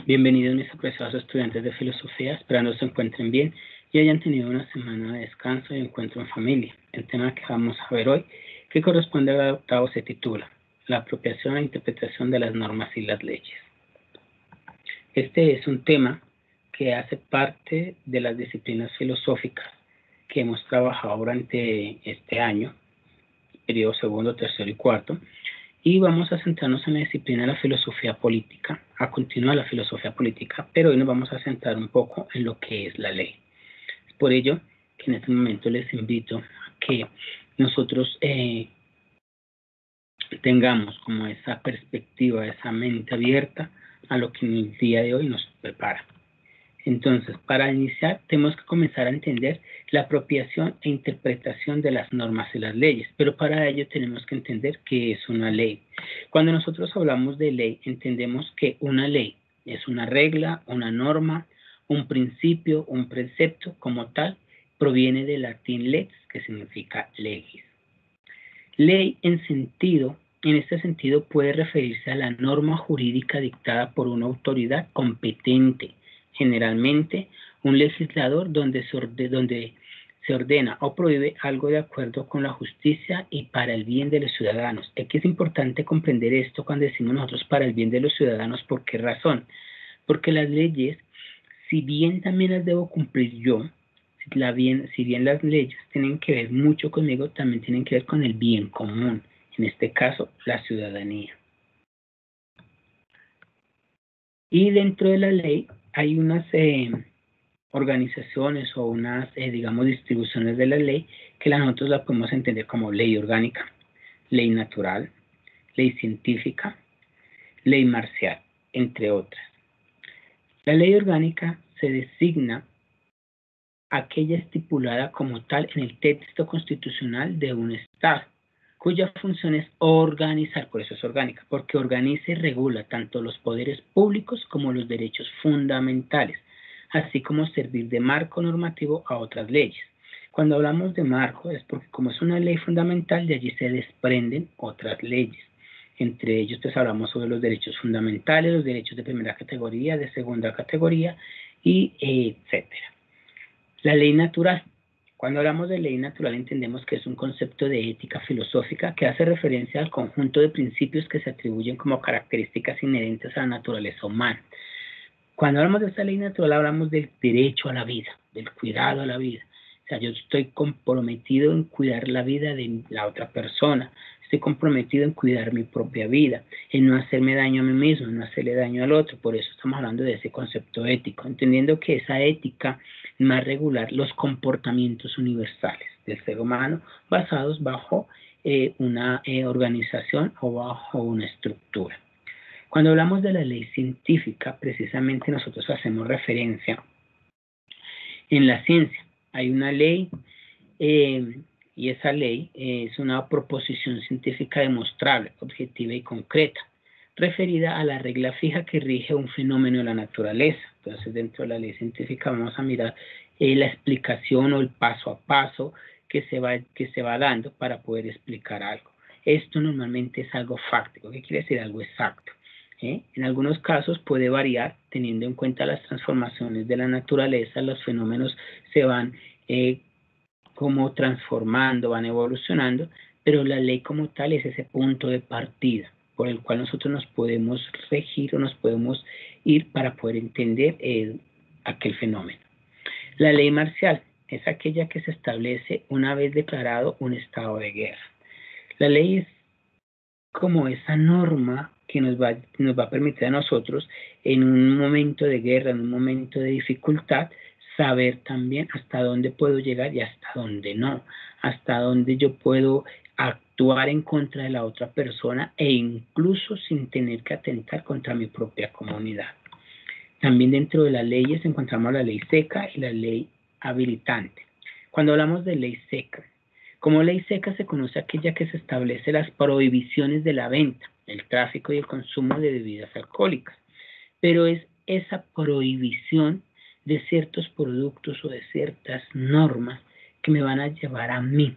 Bienvenidos mis apreciados estudiantes de filosofía, esperando se encuentren bien y hayan tenido una semana de descanso y encuentro en familia. El tema que vamos a ver hoy, que corresponde al octavo, se titula La apropiación e interpretación de las normas y las leyes. Este es un tema que hace parte de las disciplinas filosóficas que hemos trabajado durante este año, periodo segundo, tercero y cuarto, y vamos a centrarnos en la disciplina de la filosofía política, a continuar la filosofía política, pero hoy nos vamos a centrar un poco en lo que es la ley. Es por ello que en este momento les invito a que nosotros tengamos como esa perspectiva, esa mente abierta a lo que en el día de hoy nos prepara. Entonces, para iniciar, tenemos que comenzar a entender la apropiación e interpretación de las normas y las leyes, pero para ello tenemos que entender qué es una ley. Cuando nosotros hablamos de ley, entendemos que una ley es una regla, una norma, un principio, un precepto, como tal, proviene del latín lex, que significa legis. Ley en este sentido puede referirse a la norma jurídica dictada por una autoridad competente, generalmente un legislador donde se ordena o prohíbe algo de acuerdo con la justicia y para el bien de los ciudadanos. Aquí es importante comprender esto cuando decimos nosotros para el bien de los ciudadanos. ¿Por qué razón? Porque las leyes, si bien también las debo cumplir yo, si bien las leyes tienen que ver mucho conmigo, también tienen que ver con el bien común, en este caso, la ciudadanía. Y dentro de la ley hay unas organizaciones o unas, digamos, distribuciones de la ley que nosotros la podemos entender como ley orgánica, ley natural, ley científica, ley marcial, entre otras. La ley orgánica se designa aquella estipulada como tal en el texto constitucional de un Estado, cuya función es organizar, por eso es orgánica, porque organiza y regula tanto los poderes públicos como los derechos fundamentales, así como servir de marco normativo a otras leyes. Cuando hablamos de marco es porque como es una ley fundamental, de allí se desprenden otras leyes. Entre ellos, pues hablamos sobre los derechos fundamentales, los derechos de primera categoría, de segunda categoría, y etcétera. La ley natural. Cuando hablamos de ley natural entendemos que es un concepto de ética filosófica que hace referencia al conjunto de principios que se atribuyen como características inherentes a la naturaleza humana. Cuando hablamos de esta ley natural hablamos del derecho a la vida, del cuidado a la vida. O sea, yo estoy comprometido en cuidar la vida de la otra persona, estoy comprometido en cuidar mi propia vida, en no hacerme daño a mí mismo, en no hacerle daño al otro. Por eso estamos hablando de ese concepto ético, entendiendo que esa ética más regular los comportamientos universales del ser humano basados bajo una organización o bajo una estructura. Cuando hablamos de la ley científica, precisamente nosotros hacemos referencia en la ciencia. Hay una ley y esa ley es una proposición científica demostrable, objetiva y concreta, referida a la regla fija que rige un fenómeno de la naturaleza. Entonces, dentro de la ley científica vamos a mirar la explicación o el paso a paso que se va dando para poder explicar algo. Esto normalmente es algo fáctico. ¿Qué quiere decir? Algo exacto. En algunos casos puede variar teniendo en cuenta las transformaciones de la naturaleza, los fenómenos se van como transformando, van evolucionando, pero la ley como tal es ese punto de partida por el cual nosotros nos podemos regir o nos podemos ir para poder entender aquel fenómeno. La ley marcial es aquella que se establece una vez declarado un estado de guerra. La ley es como esa norma que nos va a permitir a nosotros en un momento de guerra, en un momento de dificultad, saber también hasta dónde puedo llegar y hasta dónde no, hasta dónde yo puedo actuar en contra de la otra persona e incluso sin tener que atentar contra mi propia comunidad. También dentro de las leyes encontramos la ley seca y la ley habilitante. Cuando hablamos de ley seca, como ley seca se conoce aquella que se establece las prohibiciones de la venta, el tráfico y el consumo de bebidas alcohólicas, pero es esa prohibición de ciertos productos o de ciertas normas que me van a llevar a mí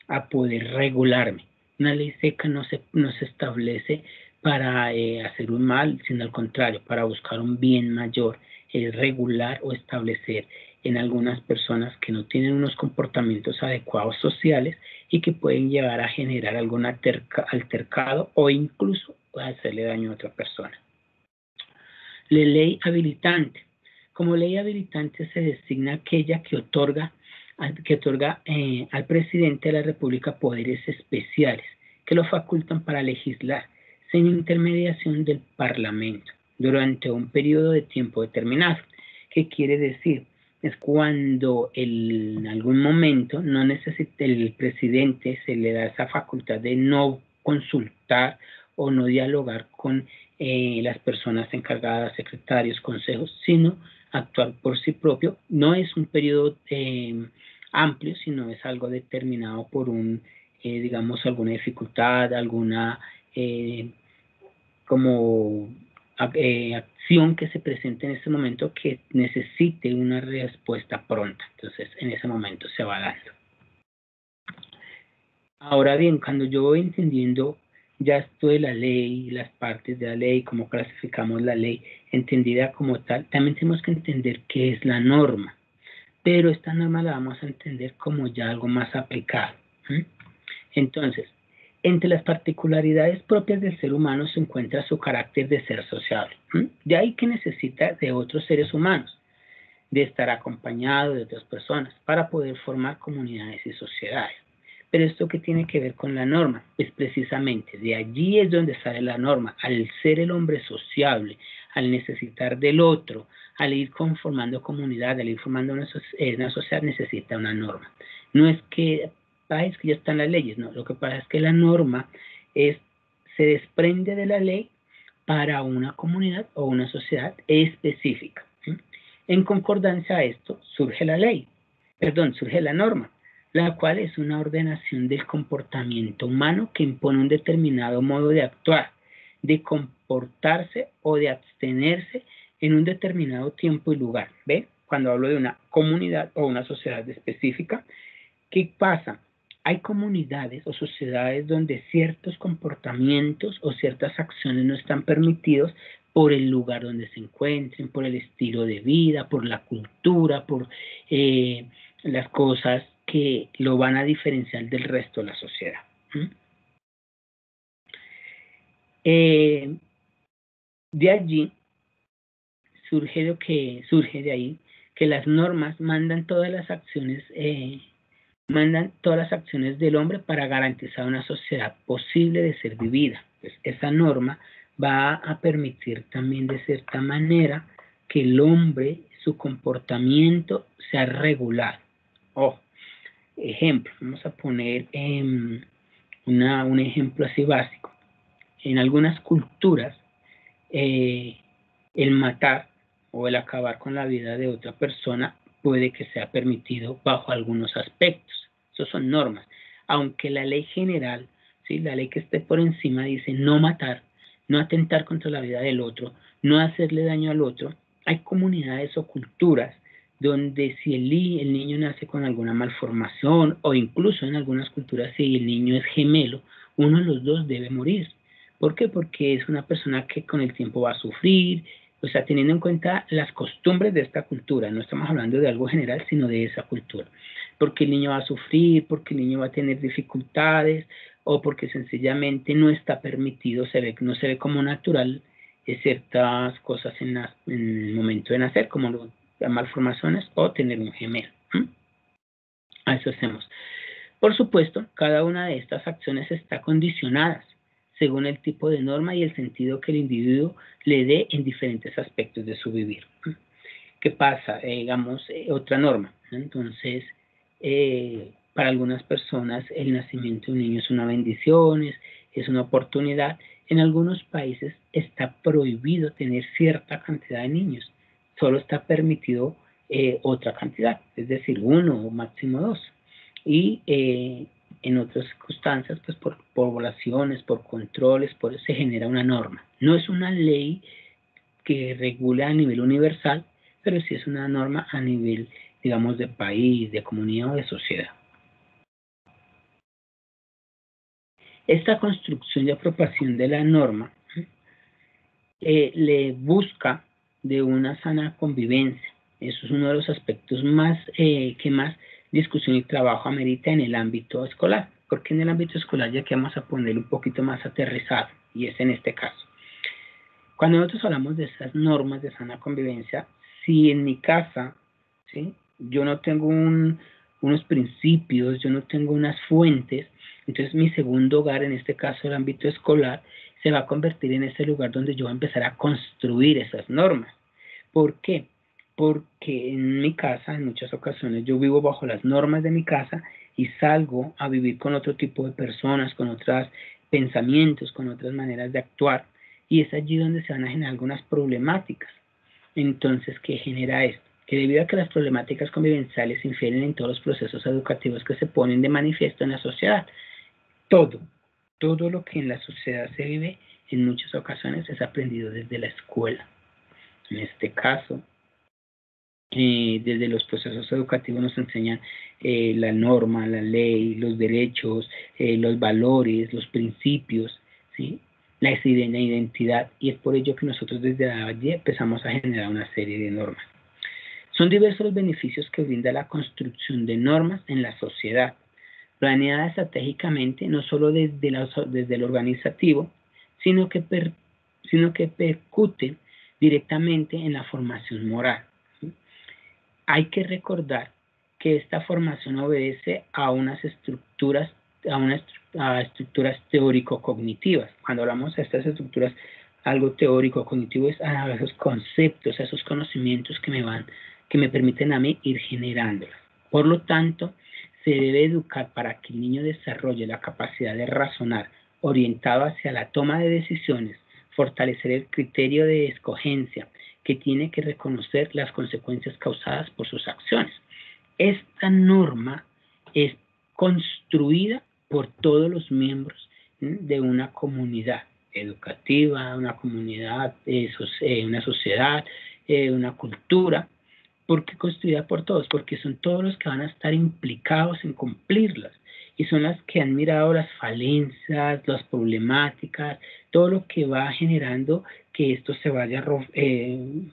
a poder regularme. Una ley seca no se establece para hacer un mal, sino al contrario, para buscar un bien mayor, regular o establecer en algunas personas que no tienen unos comportamientos adecuados sociales y que pueden llevar a generar algún altercado o incluso hacerle daño a otra persona. La ley habilitante. Como ley habilitante se designa aquella que otorga al presidente de la República poderes especiales que lo facultan para legislar sin intermediación del Parlamento durante un periodo de tiempo determinado. ¿Qué quiere decir? Es cuando en algún momento no necesita el presidente, se le da esa facultad de no consultar o no dialogar con las personas encargadas, secretarios, consejos, sino actuar por sí propio. No es un periodo amplio, sino es algo determinado por digamos, alguna dificultad, alguna acción que se presente en ese momento que necesite una respuesta pronta. Entonces, en ese momento se va dando. Ahora bien, cuando yo voy entendiendo ya esto de la ley, las partes de la ley, cómo clasificamos la ley, entendida como tal, también tenemos que entender qué es la norma. Pero esta norma la vamos a entender como ya algo más aplicado. Entonces, entre las particularidades propias del ser humano se encuentra su carácter de ser sociable. De ahí que necesita de otros seres humanos, de estar acompañado de otras personas para poder formar comunidades y sociedades. Pero esto que tiene que ver con la norma, pues precisamente de allí es donde sale la norma. Al ser el hombre sociable, al necesitar del otro, al ir conformando comunidad, al ir formando una sociedad, necesita una norma. No es que es que ya están las leyes, no. Lo que pasa es que la norma se desprende de la ley para una comunidad o una sociedad específica. En concordancia a esto surge surge la norma, la cual es una ordenación del comportamiento humano que impone un determinado modo de actuar, de comportarse o de abstenerse en un determinado tiempo y lugar. ¿Ve? Cuando hablo de una comunidad o una sociedad específica, ¿qué pasa? Hay comunidades o sociedades donde ciertos comportamientos o ciertas acciones no están permitidos por el lugar donde se encuentren, por el estilo de vida, por la cultura, por las cosas que lo van a diferenciar del resto de la sociedad. De allí surge de ahí que las normas mandan todas las acciones del hombre para garantizar una sociedad posible de ser vivida. Pues esa norma va a permitir también de cierta manera que el hombre, su comportamiento sea regular. Ejemplo, vamos a poner un ejemplo así básico. En algunas culturas, el matar o el acabar con la vida de otra persona puede que sea permitido bajo algunos aspectos. Esas son normas. Aunque la ley general, ¿sí? La ley que esté por encima dice no matar, no atentar contra la vida del otro, no hacerle daño al otro, hay comunidades o culturas donde si el niño nace con alguna malformación o incluso en algunas culturas si el niño es gemelo, uno de los dos debe morir. ¿Por qué? Porque es una persona que con el tiempo va a sufrir, o sea, teniendo en cuenta las costumbres de esta cultura, no estamos hablando de algo general, sino de esa cultura. Porque el niño va a sufrir, porque el niño va a tener dificultades, o porque sencillamente no está permitido, no se ve como natural ciertas cosas en el momento de nacer, como las malformaciones o tener un gemelo. A eso hacemos. Por supuesto, cada una de estas acciones está condicionadas según el tipo de norma y el sentido que el individuo le dé en diferentes aspectos de su vivir. ¿Qué pasa? Digamos, otra norma. Entonces, para algunas personas el nacimiento de un niño es una bendición, es una oportunidad. En algunos países está prohibido tener cierta cantidad de niños. Solo está permitido otra cantidad, es decir, 1 o máximo 2. Y en otras circunstancias, pues por poblaciones, por controles, por eso se genera una norma. No es una ley que regule a nivel universal, pero sí es una norma a nivel, digamos, de país, de comunidad o de sociedad. Esta construcción y apropiación de la norma le busca de una sana convivencia. Eso es uno de los aspectos más que más discusión y trabajo amerita en el ámbito escolar, porque en el ámbito escolar ya que vamos a ponerlo un poquito más aterrizado, y es en este caso. Cuando nosotros hablamos de esas normas de sana convivencia, si en mi casa, ¿sí?, yo no tengo unos principios, yo no tengo unas fuentes, entonces mi segundo hogar, en este caso el ámbito escolar, se va a convertir en ese lugar donde yo voy a empezar a construir esas normas. ¿Por qué? Porque en mi casa, en muchas ocasiones, yo vivo bajo las normas de mi casa y salgo a vivir con otro tipo de personas, con otros pensamientos, con otras maneras de actuar, y es allí donde se van a generar algunas problemáticas. Entonces, ¿qué genera esto? Que debido a que las problemáticas convivenciales infieren en todos los procesos educativos que se ponen de manifiesto en la sociedad, todo lo que en la sociedad se vive, en muchas ocasiones es aprendido desde la escuela. En este caso, desde los procesos educativos nos enseñan la norma, la ley, los derechos, los valores, los principios, ¿sí?, la identidad, y es por ello que nosotros desde allí empezamos a generar una serie de normas. Son diversos los beneficios que brinda la construcción de normas en la sociedad, planeada estratégicamente no solo desde el organizativo, sino que percute directamente en la formación moral. Hay que recordar que esta formación obedece a unas estructuras, a estructuras teórico-cognitivas. Cuando hablamos de estas estructuras, algo teórico-cognitivo es a esos conceptos, a esos conocimientos que me permiten a mí ir generándolas. Por lo tanto, se debe educar para que el niño desarrolle la capacidad de razonar orientado hacia la toma de decisiones, fortalecer el criterio de escogencia, que tiene que reconocer las consecuencias causadas por sus acciones. Esta norma es construida por todos los miembros de una comunidad educativa, una comunidad, una sociedad, una cultura, porque construida por todos, porque son todos los que van a estar implicados en cumplirlas, y son las que han mirado las falencias, las problemáticas, todo lo que va generando que esto se vaya rompiendo,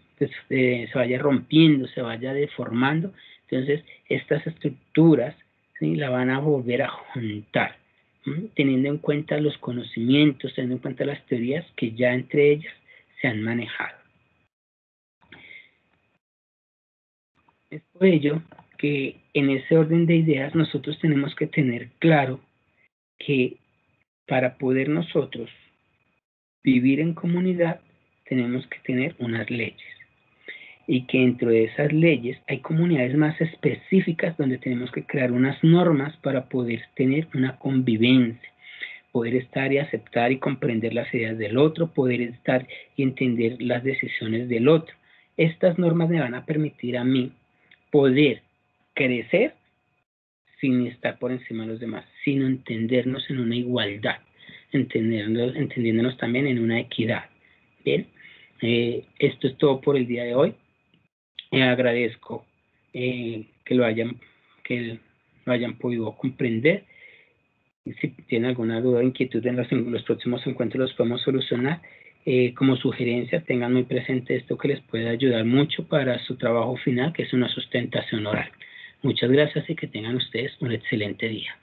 se vaya deformando. Entonces, estas estructuras, ¿sí?, la van a volver a juntar, teniendo en cuenta los conocimientos, teniendo en cuenta las teorías que ya entre ellas se han manejado. Es por ello que en ese orden de ideas nosotros tenemos que tener claro que para poder nosotros vivir en comunidad tenemos que tener unas leyes, y que dentro de esas leyes hay comunidades más específicas donde tenemos que crear unas normas para poder tener una convivencia, poder estar y aceptar y comprender las ideas del otro, poder estar y entender las decisiones del otro. Estas normas me van a permitir a mí poder crecer sin estar por encima de los demás, sino entendernos en una igualdad, entendiéndonos también en una equidad. Bien, esto es todo por el día de hoy. Agradezco que lo hayan podido comprender. Si tienen alguna duda o inquietud en los próximos encuentros los podemos solucionar. Como sugerencia, tengan muy presente esto, que les puede ayudar mucho para su trabajo final, que es una sustentación oral. Muchas gracias y que tengan ustedes un excelente día.